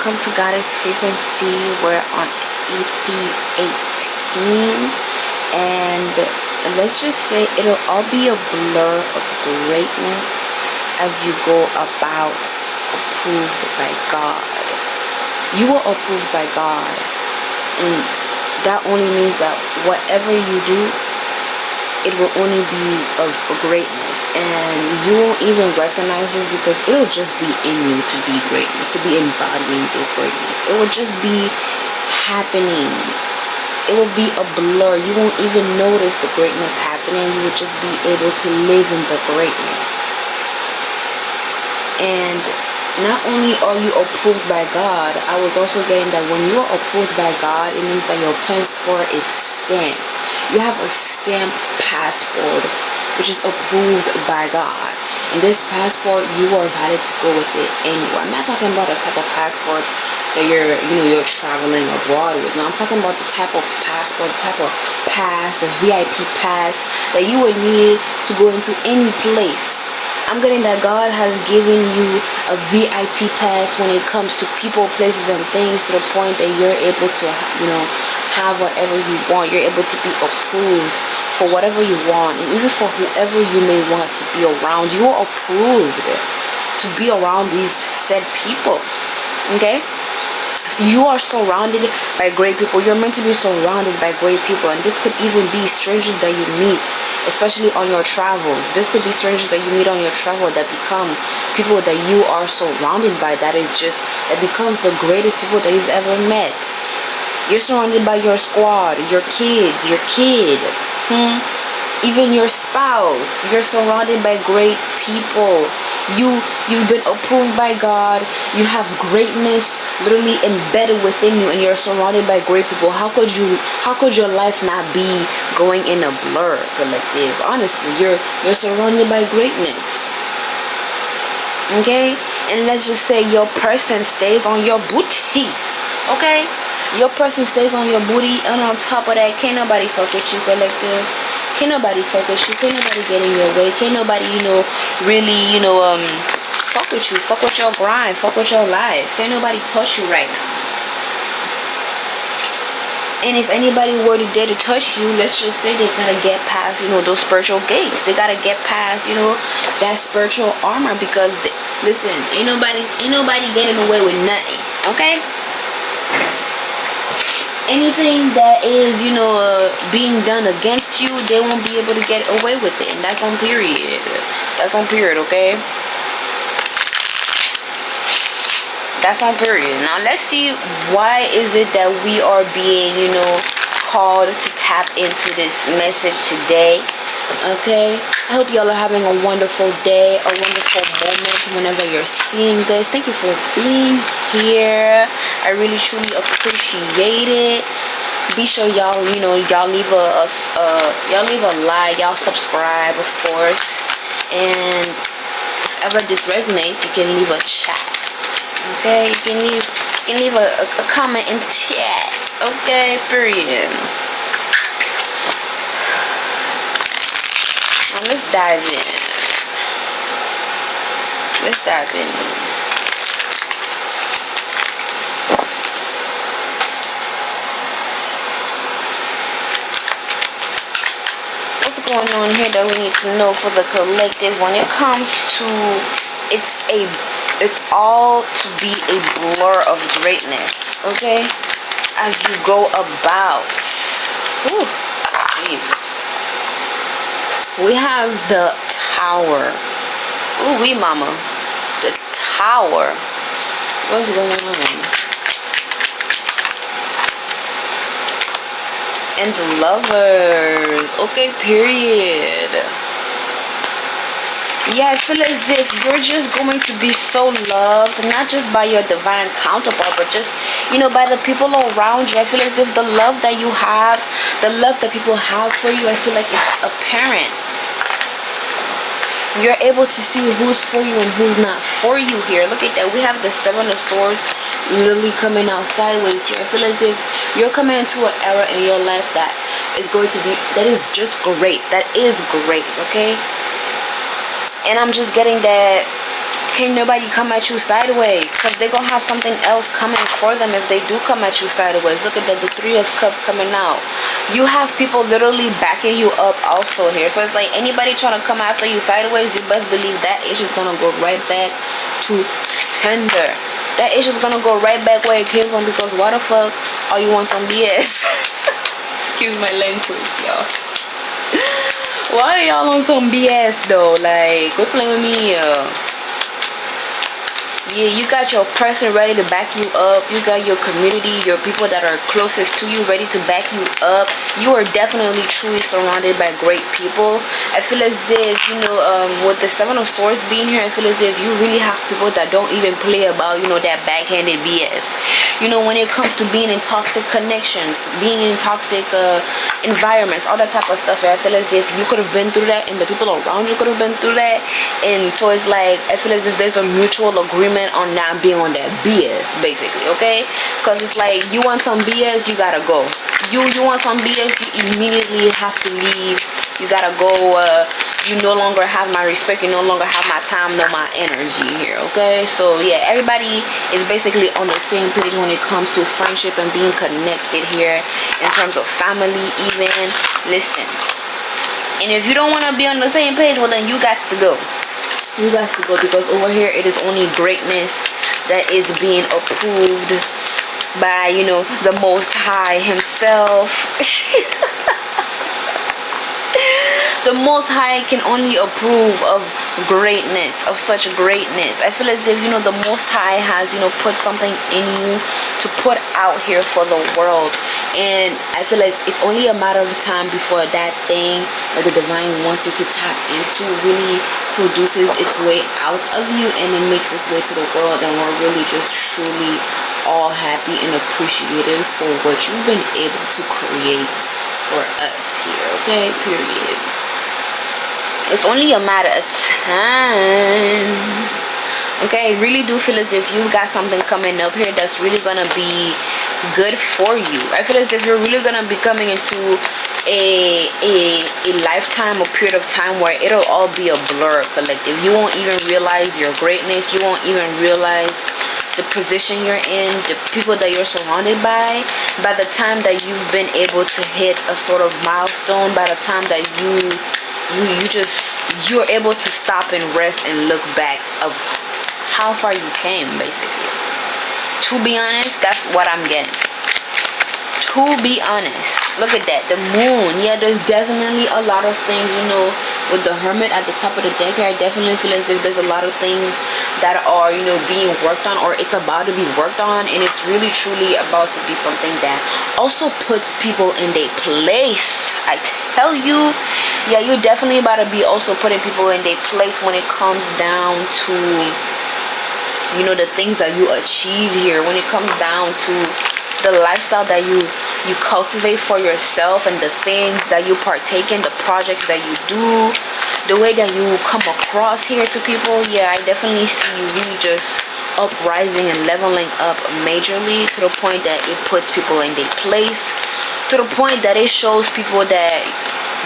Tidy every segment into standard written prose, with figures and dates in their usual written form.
welcome to Goddess Frequency. We're on EP 18, and let's just say it'll all be a blur of greatness as you go about approved by God. You are approved by God, and that only means that whatever you do, it will only be of greatness, and you won't even recognize this because it'll just be in you to be greatness, to be embodying this greatness. It will just be happening. It will be a blur. You won't even notice the greatness happening. You will just be able to live in the greatness. And not only are you approved by God, I was also getting that when you are approved by God, it means that your passport is stamped. You have a stamped passport, which is approved by God. And this passport, you are invited to go with it anywhere. I'm not talking about a type of passport that you're traveling abroad with. No, I'm talking about the type of passport, the type of pass, the VIP pass that you would need to go into any place. I'm getting that God has given you a VIP pass when it comes to people, places, and things, to the point that you're able to, have whatever you want. You're able to be approved for whatever you want, and even for whoever you may want to be around. You are approved to be around these said people. Okay? You are surrounded by great people. You're meant to be surrounded by great people, and this could even be strangers that you meet, especially on your travels. This could be strangers that you meet on your travel that become people that you are surrounded by. That becomes the greatest people that you've ever met. You're surrounded by your squad, your kids, your kid, even your spouse. You're surrounded by great people. You've been approved by God. You have greatness literally embedded within you, and you're surrounded by great people. How could your life not be going in a blur, collective? Honestly, you're surrounded by greatness. Okay? And let's just say your person stays on your booty. Okay? Your person stays on your booty, and on top of that, can't nobody fuck with you, collective. Can't nobody fuck with you. Can't nobody get in your way. Can't nobody, really, fuck with you. Fuck with your grind. Fuck with your life. Can't nobody touch you right now. And if anybody were to dare to touch you, let's just say they gotta get past, those spiritual gates. They gotta get past, that spiritual armor, because listen, ain't nobody getting away with nothing. Okay? Anything that is, being done against you, they won't be able to get away with it. And that's on period. That's on period, okay? That's on period. Now, let's see, why is it that we are being, called to tap into this message today? Okay? I hope y'all are having a wonderful day, a wonderful moment whenever you're seeing this. Thank you for being here. I really truly appreciate it. Be sure y'all y'all leave a like, y'all subscribe, of course. And if ever this resonates, you can leave a chat. Okay? You can leave a comment in the chat. Okay? Period. Now let's dive in. Let's dive in. What's going on here that we need to know for the collective when it comes to it's all to be a blur of greatness, okay? As you go about. Ooh, jeez. We have the Tower. Ooh, wee mama. The Tower. What's going on? And the Lovers. Okay, period. Yeah, I feel as if you're just going to be so loved, not just by your divine counterpart, but just, by the people around you. I feel as if the love that you have, the love that people have for you, I feel like it's apparent. You're able to see who's for you and who's not for you here. Look at that. We have the Seven of Swords literally coming out sideways here. I feel as if you're coming into an era in your life that is just great. That is great, okay? And I'm just getting that can't nobody come at you sideways, because they're gonna have something else coming for them if they do come at you sideways. Look at that, the Three of Cups coming out. You have people literally backing you up also here. So it's like anybody trying to come after you sideways, you best believe that ish is gonna go right back to sender. That ish is gonna go right back where it came from, because why the fuck are you on some BS? Excuse my language, y'all. Why are y'all on some BS though? Like, quit playing with me, yeah, you got your person ready to back you up. You got your community, your people that are closest to you ready to back you up. You are definitely truly surrounded by great people. I feel as if, you know, with the Seven of Swords being here, I feel as if you really have people that don't even play about, you know, that backhanded BS. You know, when it comes to being in toxic connections, being in toxic environments, all that type of stuff, I feel as if you could have been through that, and the people around you could have been through that. And so it's like, I feel as if there's a mutual agreement on not being on that BS, basically, okay? Because it's like, you want some BS, you gotta go. You want some BS, you immediately have to leave. You gotta go. You no longer have my respect, you no longer have my time, no my energy here, okay? So yeah, everybody is basically on the same page when it comes to friendship and being connected here, in terms of family even. Listen, and if you don't want to be on the same page, well then you got to go. You guys to go, because over here it is only greatness that is being approved by, you know, the Most High himself. The Most High can only approve of greatness, of such greatness. I feel as if, you know, the Most High has, you know, put something in you to put out here for the world. And I feel like it's only a matter of time before that thing that the divine wants you to tap into really produces its way out of you, and it makes its way to the world, and we're really just truly all happy and appreciative for what you've been able to create for us here, okay? Period. It's only a matter of time. Okay, I really do feel as if you've got something coming up here that's really gonna be good for you. I feel as if you're really gonna be coming into a lifetime, a period of time where it'll all be a blur, collective. You won't even realize your greatness. You won't even realize the position you're in, the people that you're surrounded by the time that you've been able to hit a sort of milestone, by the time that you're able to stop and rest and look back of how far you came, basically. To be honest, that's what I'm getting. To be honest, look at that, the moon. Yeah, there's definitely a lot of things, you know, with the Hermit at the top of the deck here. I definitely feel as if there's a lot of things that are, you know, being worked on, or it's about to be worked on, and it's really truly about to be something that also puts people in their place. I tell you, yeah, you're definitely about to be also putting people in their place when it comes down to, you know, the things that you achieve here, when it comes down to the lifestyle that you cultivate for yourself, and the things that you partake in, the projects that you do, the way that you come across here to people. Yeah, I definitely see you really just uprising and leveling up majorly, to the point that it puts people in their place, to the point that it shows people that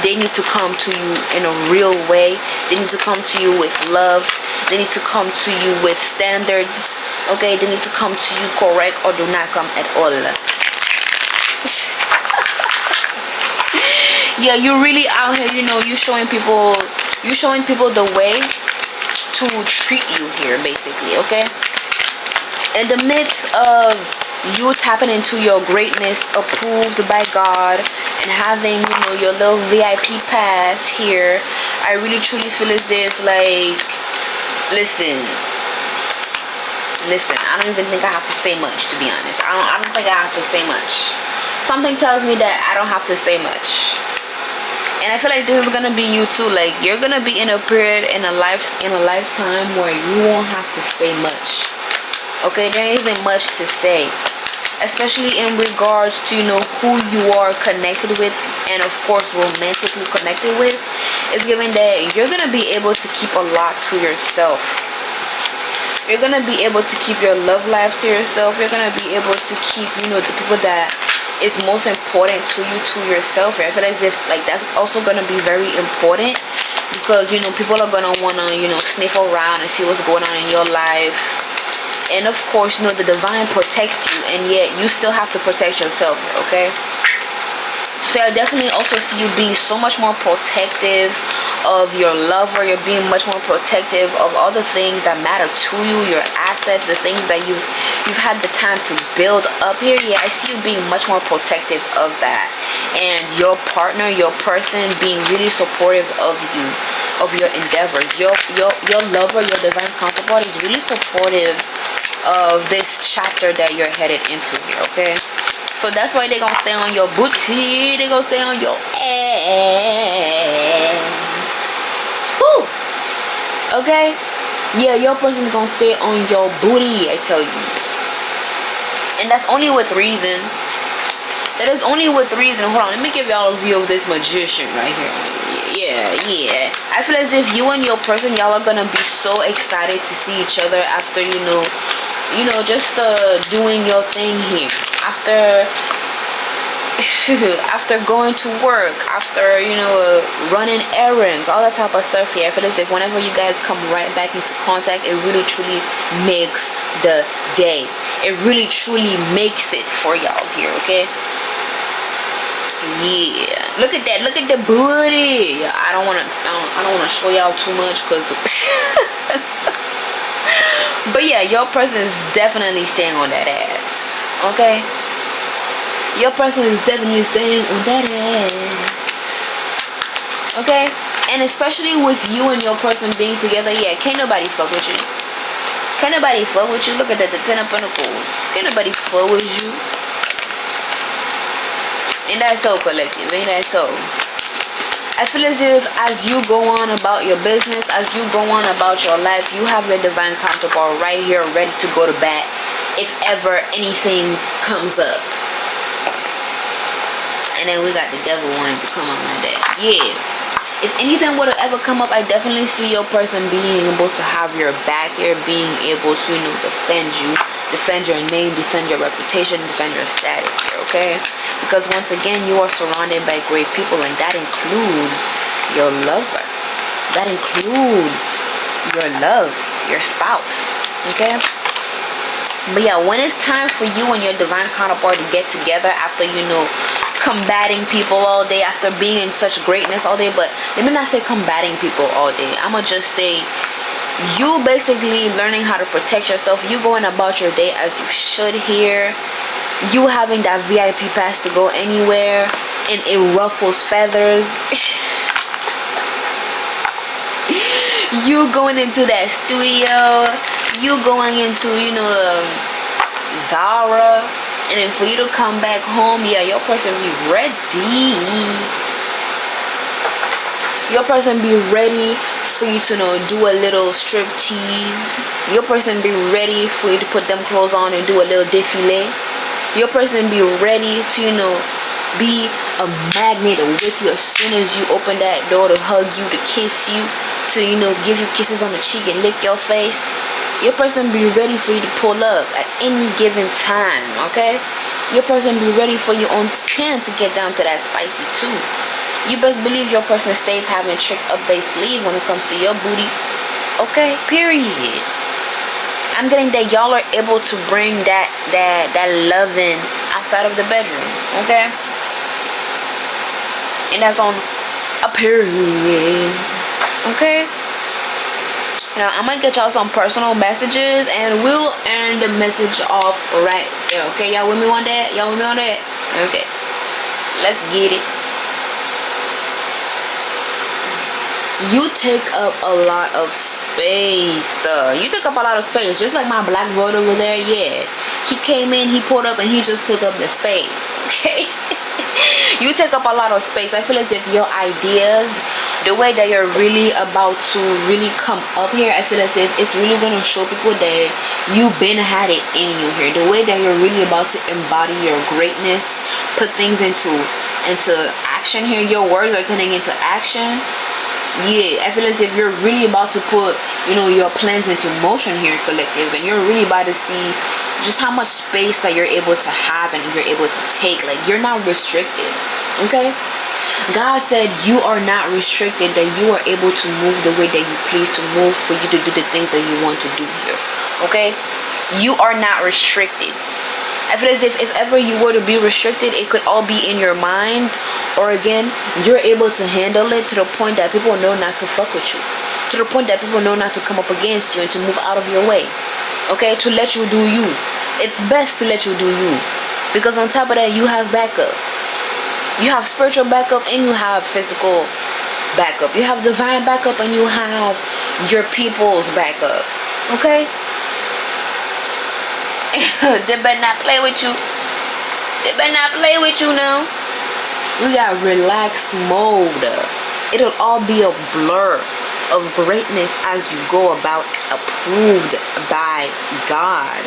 they need to come to you in a real way. They need to come to you with love. They need to come to you with standards. Okay, they need to come to you correct, or do not come at all. Yeah, you're really out here, you know, you're showing people the way to treat you here, basically, okay? In the midst of you tapping into your greatness approved by God, and having, you know, your little VIP pass here, I really truly feel as if, like, listen, I don't even think I have to say much, to be honest. I don't think I have to say much. Something tells me that I don't have to say much. And I feel like this is gonna be you too. Like, you're gonna be in a period in a lifetime where you won't have to say much. Okay, there isn't much to say, especially in regards to, you know, who you are connected with, and of course romantically connected with. It's given that you're gonna be able to keep a lot to yourself. You're gonna be able to keep your love life to yourself. You're gonna be able to keep, you know, the people that is most important to you to yourself. I feel as if, like, that's also gonna be very important, because, you know, people are gonna wanna, you know, sniff around and see what's going on in your life. And of course, you know, the divine protects you, and yet you still have to protect yourself here, okay? So I definitely also see you being so much more protective of your lover. You're being much more protective of all the things that matter to you, your assets, the things that you've had the time to build up here. Yeah, I see you being much more protective of that. And your partner, your person, being really supportive of you, of your endeavors. Your lover, your divine counterpart, is really supportive of this chapter that you're headed into here, okay? So that's why they're gonna stay on your booty. They're gonna stay on your ass. Woo! Okay? Yeah, your person's gonna stay on your booty, I tell you. And that's only with reason. That is only with reason. Hold on, let me give y'all a view of this magician right here. Yeah. I feel as if you and your person, y'all are gonna be so excited to see each other after, you know, just doing your thing here. After going to work, after, you know, running errands, all that type of stuff here. I feel as if whenever you guys come right back into contact, it really truly makes the day. It really truly makes it for y'all here, okay? Yeah, look at that, look at the booty. I don't want to show y'all too much, because but yeah, your person is definitely staying on that ass, okay? Your person is definitely staying on that ass, okay? And especially with you and your person being together, yeah, can't nobody fuck with you. Can't nobody fuck with you. Look at that, the 10 of Pentacles. Can't nobody fuck with you. Ain't that so, collective? Ain't that so? I feel as if as you go on about your business, as you go on about your life, you have your divine counterpart right here ready to go to bat if ever anything comes up. And then we got the devil wanting to come on like that. Yeah. If anything would have ever come up, I definitely see your person being able to have your back here, being able to, you know, defend you, defend your name, defend your reputation, defend your status here, okay? Because once again, you are surrounded by great people, and that includes your lover. That includes your love, your spouse, okay? But yeah, when it's time for you and your divine counterpart to get together after, you know, combating people all day, after being in such greatness all day, but let me not say combating people all day. I'm gonna just say you basically learning how to protect yourself. You going about your day as you should here. You having that VIP pass to go anywhere, and it ruffles feathers. You going into that studio. You going into, you know, Zara. And then for you to come back home, yeah, your person be ready. Your person be ready for you to, you know, do a little strip tease. Your person be ready for you to put them clothes on and do a little défilé. Your person be ready to, you know, be a magnet with you as soon as you open that door, to hug you, to kiss you, to, you know, give you kisses on the cheek and lick your face. Your person be ready for you to pull up at any given time, okay? Your person be ready for you on 10 to get down to that spicy too. You best believe your person stays having tricks up their sleeve when it comes to your booty, okay? Period. I'm getting that y'all are able to bring that loving outside of the bedroom, okay? And that's on a period, okay? Now I'm gonna get y'all some personal messages, and we'll end the message off right there, okay? Y'all with me on that? Y'all with me on that? Okay, let's get it. You take up a lot of space. You took up a lot of space, just like my black void over there. Yeah, he came in, he pulled up, and he just took up the space, okay? You take up a lot of space. I feel as if your ideas, the way that you're really about to really come up here, I feel as if it's really going to show people that you've been had it in you here. The way that you're really about to embody your greatness, put things into action here. Your words are turning into action. Yeah, I feel as if you're really about to put, you know, your plans into motion here, collective, and you're really about to see just how much space that you're able to have and you're able to take. Like, you're not restricted, okay? God said you are not restricted, that you are able to move the way that you please to move, for you to do the things that you want to do here. Okay? You are not restricted. I feel as if ever you were to be restricted, it could all be in your mind, or again, you're able to handle it to the point that people know not to fuck with you, to the point that people know not to come up against you and to move out of your way. Okay, to let you do you. It's best to let you do you, because on top of that, you have backup. You have spiritual backup and you have physical backup. You have divine backup and you have your people's backup. Okay? They better not play with you. They better not play with you now. We got relaxed mode. It'll all be a blur of greatness as you go about, approved by God.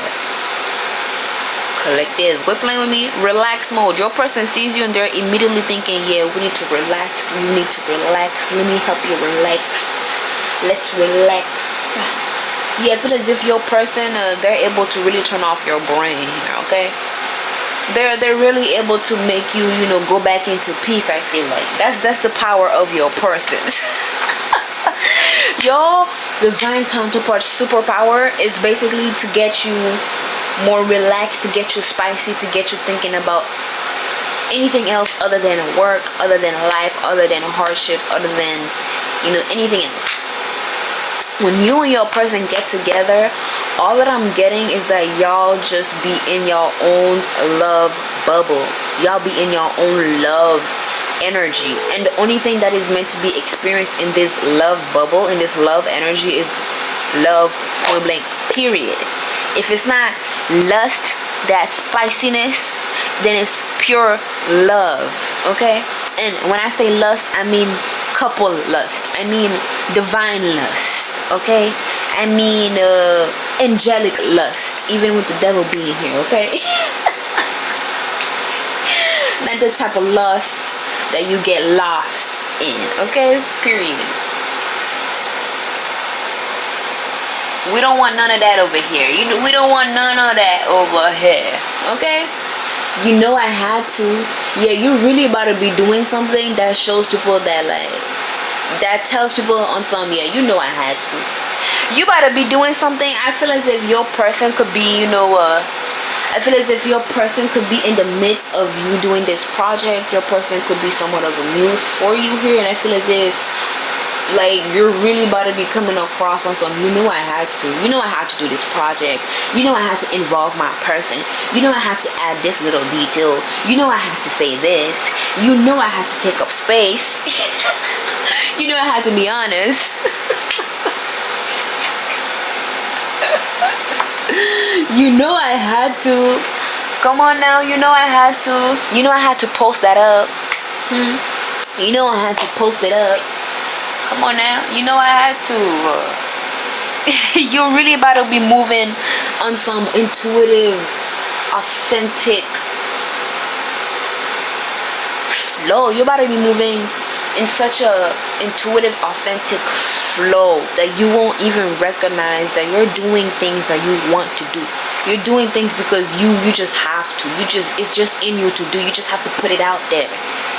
Collective, quit playing with me. Relax mode. Your person sees you and they're immediately thinking, yeah, we need to relax. We need to relax. Let me help you relax. Let's relax. Yeah, I feel as if your person, they're able to really turn off your brain here, okay? They're really able to make you, go back into peace. I feel like that's the power of your persons. Your divine counterpart superpower is basically to get you more relaxed, to get you spicy, to get you thinking about anything else other than work, other than life, other than hardships, other than anything else. When you and your person get together, all that I'm getting is that y'all just be in your own love bubble. Y'all be in your own love energy, and the only thing that is meant to be experienced in this love bubble, in this love energy, is love, point blank, period. If it's not lust, that spiciness, then it's pure love. Okay? And when I say lust, I mean couple lust. I mean divine lust. Okay? I mean angelic lust, even with the devil being here. Okay? Not the type of lust that you get lost in. Okay? Period. We don't want none of that over here. We don't want none of that over here. Okay? I had to. Yeah, you really about to be doing something that shows people that, like, that tells people on some, yeah, I had to. You about to be doing something. I feel as if your person could be, I feel as if your person could be in the midst of you doing this project. Your person could be somewhat of a muse for you here. And I feel as if, like, you're really about to be coming across on some, I had to. I had to do this project. I had to involve my person. I had to add this little detail. I had to say this. I had to take up space. I had to be honest. I had to. Come on now, I had to. I had to post that up. I had to post it up. Come on now, I had to. You're really about to be moving on some intuitive, authentic flow. You're about to be moving in such a intuitive, authentic flow that you won't even recognize that you're doing things that you want to do. You're doing things because you just have to. It's just in you to do. You just have to put it out there.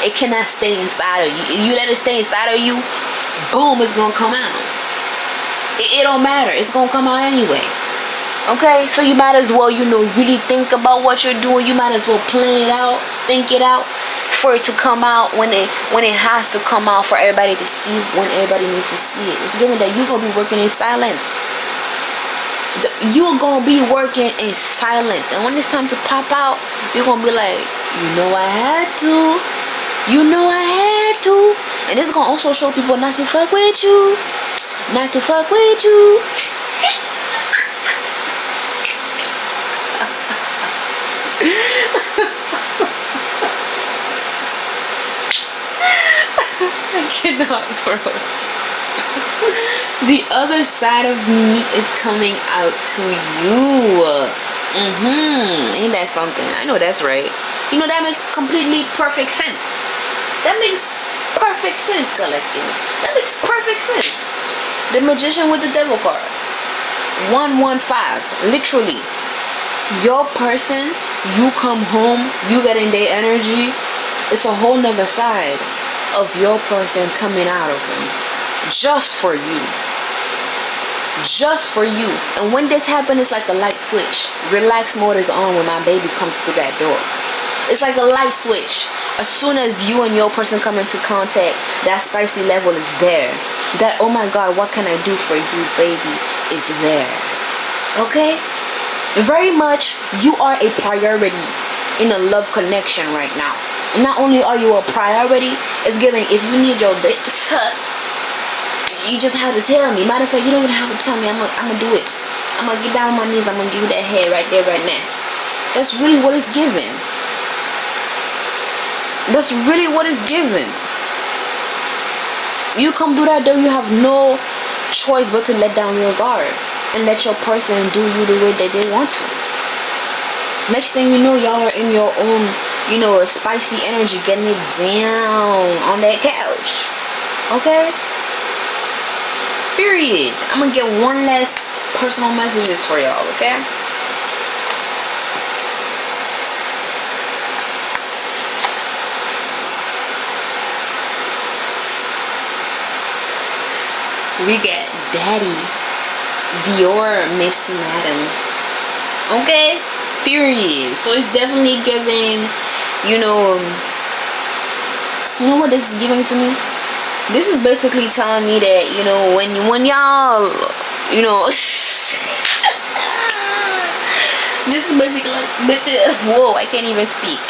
It cannot stay inside of you. You let it stay inside of you, boom, it's gonna come out. It don't matter. It's gonna come out anyway. Okay, so you might as well, really think about what you're doing. You might as well plan it out, think it out, for it to come out when it has to come out, for everybody to see when everybody needs to see it. It's given that you're gonna be working in silence. You're gonna be working in silence, and when it's time to pop out, you're gonna be like, I had to. I had to. And it's gonna also show people not to fuck with you. Not to fuck with you. I cannot, bro. The other side of me is coming out to you. Ain't that something? I know that's right. That makes completely perfect sense. That makes perfect sense, collective. That makes perfect sense. The Magician with the Devil card. 115. Literally. Your person, you come home, you get in their energy. It's a whole nother side. of your person coming out of him. Just for you. Just for you. And when this happens, it's like a light switch. Relax mode is on when my baby comes through that door. It's like a light switch. As soon as you and your person come into contact, that spicy level is there. That, oh my God, what can I do for you, baby, is there. Okay? Very much, you are a priority in a love connection right now. And not only are you a priority, it's giving, if you need your dates, you just have to tell me. Matter of fact, you don't even have to tell me. I'm gonna do it. I'm gonna get down on my knees. I'm gonna give you that head right there, right now. That's really what it's giving. That's really what it's giving. You come through that door, you have no choice but to let down your guard and let your person do you the way that they want to. Next thing you know, y'all are in your own, you know, a spicy energy, getting it down on that couch. Okay? Period. I'm gonna get one last personal messages for y'all, okay? We get Daddy, Dior, Miss Madam. Okay? Period. So it's definitely giving, you know what this is giving to me? This is basically telling me that, you know, when y'all, you know, this is basically like, whoa, I can't even speak.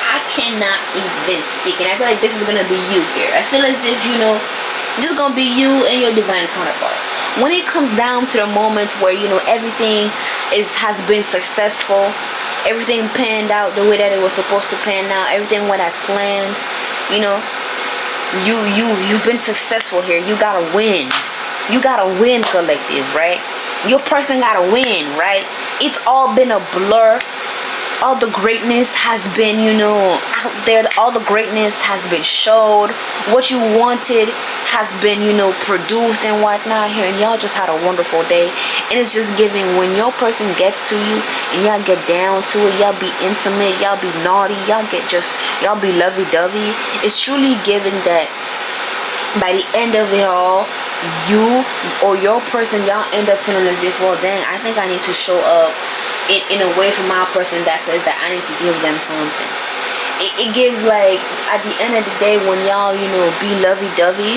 I cannot even speak. And I feel like this is gonna be you here. I feel as if, you know, this is gonna be you and your divine counterpart. When it comes down to the moments where, you know, everything has been successful, everything panned out the way that it was supposed to pan out, everything went as planned, you know, you've been successful here. You gotta win. You gotta win, collective, right? Your person gotta win, right? It's all been a blur. All the greatness has been, you know, out there. All the greatness has been showed. What you wanted has been, you know, produced and whatnot here. And y'all just had a wonderful day. And it's just giving, when your person gets to you and y'all get down to it, y'all be intimate, y'all be naughty, y'all be lovey-dovey. It's truly giving that by the end of it all, you or your person, y'all end up feeling as if, well, dang, I think I need to show up in a way for my person that says that I need to give them something. It gives, like, at the end of the day, when y'all, you know, be lovey-dovey,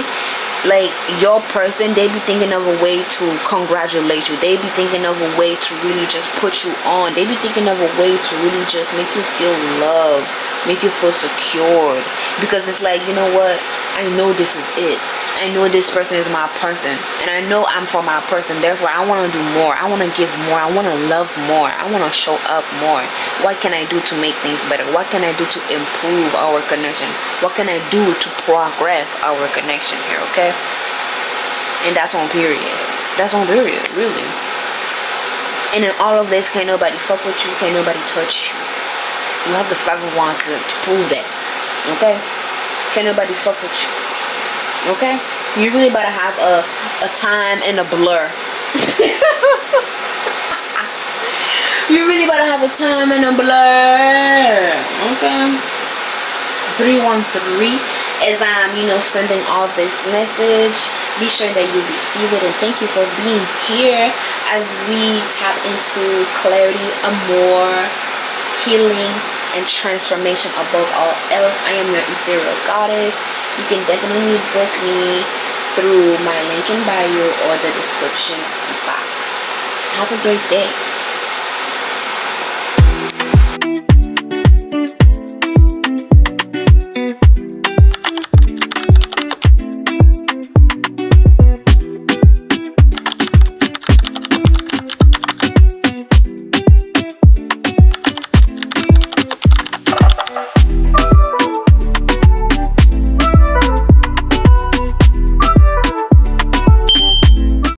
like, your person, they be thinking of a way to congratulate you. They be thinking of a way to really just put you on. They be thinking of a way to really just make you feel loved, make you feel secured. Because it's like, you know what, I know this is it. I know this person is my person, and I know I'm for my person. Therefore, I want to do more. I want to give more. I want to love more. I want to show up more. What can I do to make things better? What can I do to improve our connection? What can I do to progress our connection here, okay? And that's on period. That's on period, really. And in all of this, can't nobody fuck with you. Can't nobody touch you. You have the 5 of Wands to prove that, okay? Can't nobody fuck with you. Okay? You really better have a time and a blur. You really better have a time and a blur. Okay? 313, as I'm, you know, sending all this message, be sure that you receive it, and thank you for being here as we tap into clarity, amour, healing, and transformation above all else. I am your Ethereal Goddess. You can definitely book me through my link in bio or the description box. Have a great day.